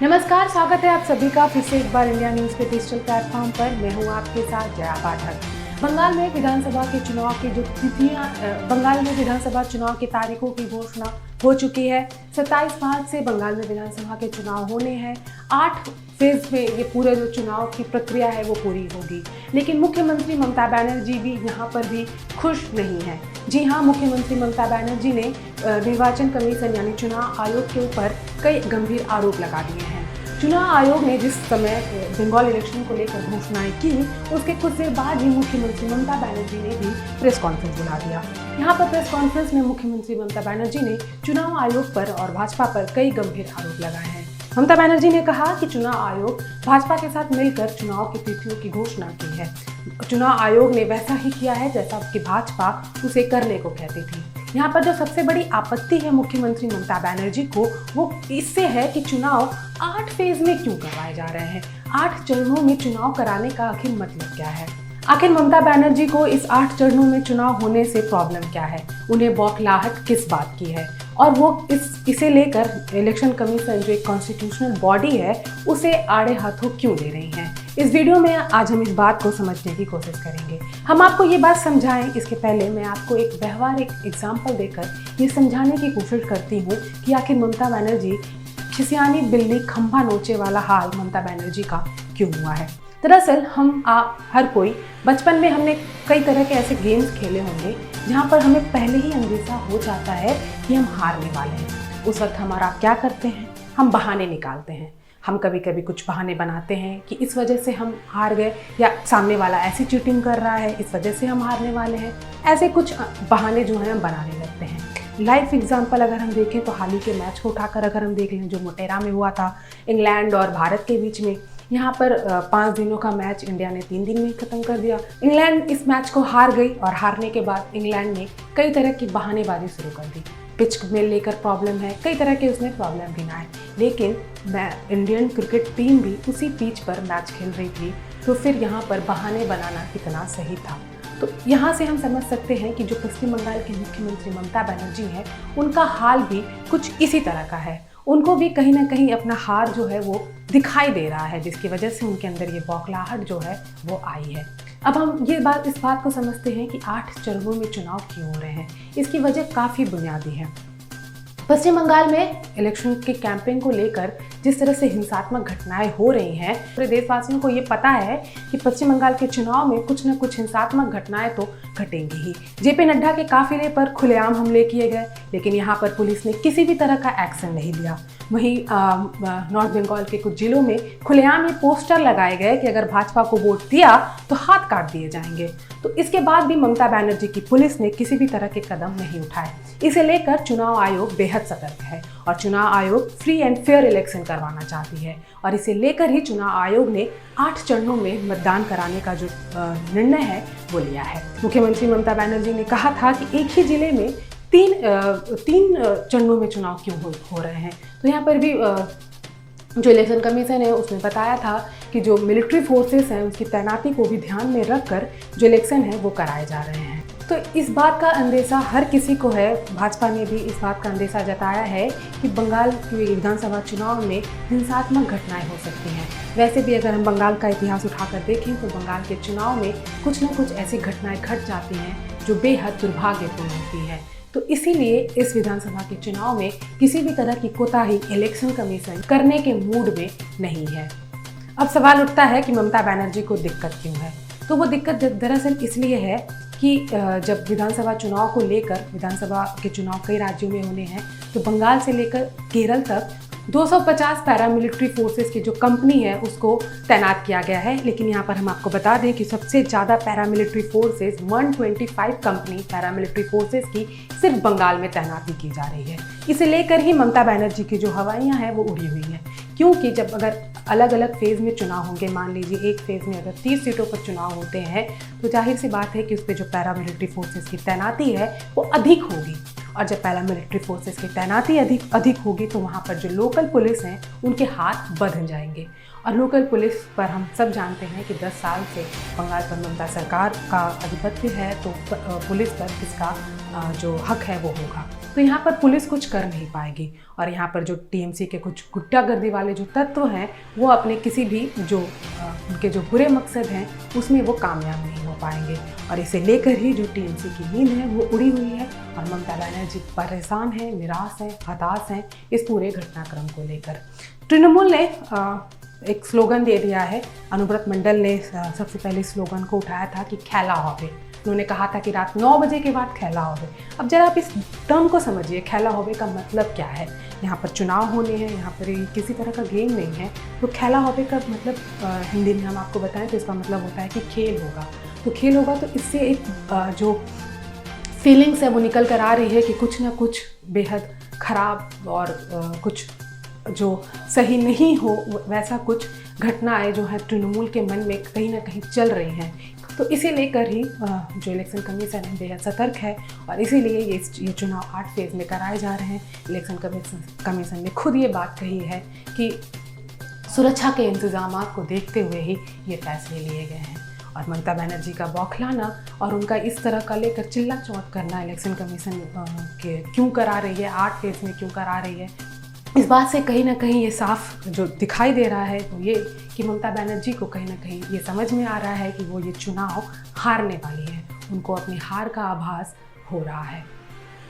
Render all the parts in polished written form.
नमस्कार, स्वागत है आप सभी का फिर से एक बार इंडिया न्यूज़ के डिजिटल प्लेटफॉर्म पर। मैं हूं आपके साथ जया पाठक। बंगाल में विधानसभा के चुनाव की जो तिथियां बंगाल में विधानसभा चुनाव की तारीखों की घोषणा हो चुकी है। 27 मार्च से बंगाल में विधानसभा के चुनाव होने हैं। 8 फेज में ये पूरे जो चुनाव की प्रक्रिया है वो पूरी होगी। लेकिन मुख्यमंत्री ममता बनर्जी भी यहाँ पर भी खुश नहीं है। जी हाँ, मुख्यमंत्री ममता बनर्जी ने निर्वाचन कमीशन यानी चुनाव आयोग के ऊपर कई गंभीर आरोप लगा दिए हैं। चुनाव आयोग ने जिस समय बंगाल इलेक्शन को लेकर घोषणाएं की, उसके कुछ देर बाद ही मुख्यमंत्री ममता बनर्जी ने भी प्रेस कॉन्फ्रेंस बुला दिया। यहाँ पर प्रेस कॉन्फ्रेंस में मुख्यमंत्री ममता बनर्जी ने चुनाव आयोग पर और भाजपा पर कई गंभीर आरोप लगाए हैं। ममता बनर्जी ने कहा कि चुनाव आयोग भाजपा के साथ मिलकर चुनाव की तिथियों की घोषणा की है। चुनाव आयोग ने वैसा ही किया है जैसा कि भाजपा उसे करने को कहती थी। यहाँ पर जो सबसे बड़ी आपत्ति है मुख्यमंत्री ममता बनर्जी को, वो इससे है कि चुनाव 8 फेज में क्यों करवाए जा रहे हैं। 8 चरणों में चुनाव कराने का आखिर मतलब क्या है। आखिर ममता बनर्जी को इस 8 चरणों में चुनाव होने से प्रॉब्लम क्या है, उन्हें बौखलाहट किस बात की है, और वो इसे लेकर इलेक्शन कमीशन जो एक कॉन्स्टिट्यूशनल बॉडी है उसे आड़े हाथों क्यों ले रही हैं। इस वीडियो में आज हम इस बात को समझने की कोशिश करेंगे। हम आपको ये बात समझाएं, इसके पहले मैं आपको एक व्यवहारिक एग्जाम्पल देकर ये समझाने की कोशिश करती हूँ कि आखिर ममता बनर्जी खिसियानी बिल्ली खंभा नोचे वाला हाल ममता बनर्जी का क्यों हुआ है। दरअसल हम आप हर कोई बचपन में हमने कई तरह के ऐसे गेम्स खेले होंगे जहाँ पर हमें पहले ही अंदेशा हो जाता है कि हम हारने वाले हैं। उस वक्त हमारा क्या करते हैं, हम बहाने निकालते हैं। हम कभी कभी कुछ बहाने बनाते हैं कि इस वजह से हम हार गए, या सामने वाला ऐसी चीटिंग कर रहा है इस वजह से हम हारने वाले हैं। ऐसे कुछ बहाने जो हैं हम बनाने लगते हैं। लाइव एग्जाम्पल अगर हम देखें तो हाल ही के मैच को उठाकर अगर हम देख लें जो मोटेरा में हुआ था इंग्लैंड और भारत के बीच में, यहाँ पर 5 दिनों का मैच इंडिया ने 3 दिन में ख़त्म कर दिया। इंग्लैंड इस मैच को हार गई और हारने के बाद इंग्लैंड ने कई तरह की बहानेबाजी शुरू कर दी। पिच में लेकर प्रॉब्लम है, कई तरह के उसमें प्रॉब्लम गिनाए, लेकिन इंडियन क्रिकेट टीम भी उसी पिच पर मैच खेल रही थी। तो फिर यहाँ पर बहाने बनाना कितना सही था। तो यहाँ से हम समझ सकते हैं कि जो पश्चिम बंगाल के मुख्यमंत्री ममता बनर्जी हैं, उनका हाल भी कुछ इसी तरह का है। उनको भी कहीं ना कहीं अपना हार जो है वो दिखाई दे रहा है, जिसकी वजह से उनके अंदर ये बौखलाहट जो है वो आई है। अब हम इस बात को समझते हैं कि 8 चरणों में चुनाव क्यों हो रहे हैं। इसकी वजह काफ़ी बुनियादी है। पश्चिम बंगाल में इलेक्शन के कैंपेन को लेकर जिस तरह से हिंसात्मक घटनाएं हो रही हैं, पूरे देशवासियों को ये पता है कि पश्चिम बंगाल के चुनाव में कुछ न कुछ हिंसात्मक घटनाएं तो घटेंगी ही। जेपी नड्डा के काफिले पर खुलेआम हमले किए गए, लेकिन यहाँ पर पुलिस ने किसी भी तरह का एक्शन नहीं लिया। वहीं नॉर्थ बंगाल के कुछ जिलों में खुलेआम ये पोस्टर लगाए गए कि अगर भाजपा को वोट दिया तो हाथ काट दिए जाएंगे। तो इसके बाद भी ममता बनर्जी की पुलिस ने किसी भी तरह के कदम नहीं उठाए। इसे लेकर चुनाव आयोग बेहद सतर्क है और चुनाव आयोग फ्री एंड फेयर इलेक्शन करवाना चाहती है, और इसे लेकर ही चुनाव आयोग ने 8 चरणों में मतदान कराने का जो निर्णय है वो लिया है। मुख्यमंत्री ममता बनर्जी ने कहा था कि एक ही जिले में तीन चरणों में चुनाव क्यों हो रहे हैं। तो यहाँ पर भी जो इलेक्शन कमीशन है उसने बताया था कि जो मिलिट्री फोर्सेस हैं उसकी तैनाती को भी ध्यान में रखकर जो इलेक्शन है वो कराए जा रहे हैं। तो इस बात का अंदेशा हर किसी को है। भाजपा ने भी इस बात का अंदेशा जताया है कि बंगाल के विधानसभा चुनाव में हिंसात्मक घटनाएं हो सकती हैं। वैसे भी अगर हम बंगाल का इतिहास उठाकर देखें तो बंगाल के चुनाव में कुछ न कुछ ऐसी घटनाएं घट जाती हैं जो बेहद दुर्भाग्यपूर्ण होती हैं। तो इसीलिए इस विधानसभा के चुनाव में किसी भी तरह की कोताही इलेक्शन कमीशन करने के मूड में नहीं है। अब सवाल उठता है कि ममता बनर्जी को दिक्कत क्यों है। तो वो दिक्कत दरअसल इसलिए है कि जब विधानसभा चुनाव को लेकर, विधानसभा के चुनाव कई राज्यों में होने हैं, तो बंगाल से लेकर केरल तक 250 पैरामिलिट्री फोर्सेस की जो कंपनी है उसको तैनात किया गया है। लेकिन यहाँ पर हम आपको बता दें कि सबसे ज़्यादा paramilitary forces 125 company paramilitary forces की सिर्फ बंगाल में तैनाती की जा रही है। इसे लेकर ही ममता बनर्जी की जो हवाइयाँ हैं वो उड़ी हुई हैं, क्योंकि जब अगर अलग अलग फेज़ में चुनाव होंगे, मान लीजिए एक फेज़ में अगर 30 सीटों पर चुनाव होते हैं, तो जाहिर सी बात है कि उस पर जो पैरामिलिट्री फोर्सेस की तैनाती है वो अधिक होगी। और जब पैरामिलिट्री फोर्सेस की तैनाती अधिक होगी तो वहाँ पर जो लोकल पुलिस हैं उनके हाथ बढ़ जाएंगे। और लोकल पुलिस पर हम सब जानते हैं कि 10 साल से बंगाल पर ममता सरकार का आधिपत्य है, तो पुलिस पर किसका जो हक है वो होगा। तो यहाँ पर पुलिस कुछ कर नहीं पाएगी और यहाँ पर जो टीएमसी के कुछ गुंडागर्दी वाले जो तत्व हैं वो अपने किसी भी जो उनके जो बुरे मकसद हैं उसमें वो कामयाब नहीं हो पाएंगे। और इसे लेकर ही जो टीएमसी की नींद है वो उड़ी हुई है और ममता बनर्जी परेशान हैं, निराश हैं, हताश हैं इस पूरे घटनाक्रम को लेकर। तृणमूल ने एक स्लोगन दे दिया है। अनुव्रत मंडल ने सबसे पहले स्लोगन को उठाया था कि खेला होवे। उन्होंने कहा था कि रात 9 बजे के बाद खेला होवे। अब जरा आप इस टर्म को समझिए, खेला होवे का मतलब क्या है। यहाँ पर चुनाव होने हैं, यहाँ पर किसी तरह का गेम नहीं है। तो खेला होवे का मतलब हिंदी में हम आपको बताएं तो इसका मतलब होता है कि खेल होगा। तो खेल होगा तो इससे एक जो फीलिंग्स है वो निकल कर आ रही है कि कुछ ना कुछ बेहद ख़राब और कुछ जो सही नहीं हो वैसा कुछ घटनाएं जो है तृणमूल के मन में कहीं ना कहीं चल रही हैं। तो इसे लेकर ही जो इलेक्शन कमीशन है बेहद सतर्क है और इसीलिए ये चुनाव 8 फेज़ में कराए जा रहे हैं। इलेक्शन कमीशन ने खुद ये बात कही है कि सुरक्षा के इंतजामात को देखते हुए ही ये फैसले लिए गए हैं। और ममता बनर्जी का बौखलाना और उनका इस तरह का लेकर चिल्ला चौंध करना इलेक्शन कमीशन के क्यों करा रही है, 8 फेज़ में क्यों करा रही है, इस बात से कहीं ना कहीं ये साफ जो दिखाई दे रहा है तो ये कि ममता बनर्जी को कहीं ना कहीं ये समझ में आ रहा है कि वो ये चुनाव हारने वाली है। उनको अपनी हार का आभास हो रहा है।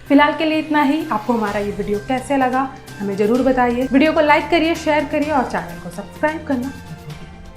फिलहाल के लिए इतना ही। आपको हमारा ये वीडियो कैसे लगा हमें ज़रूर बताइए। वीडियो को लाइक करिए, शेयर करिए और चैनल को सब्सक्राइब करना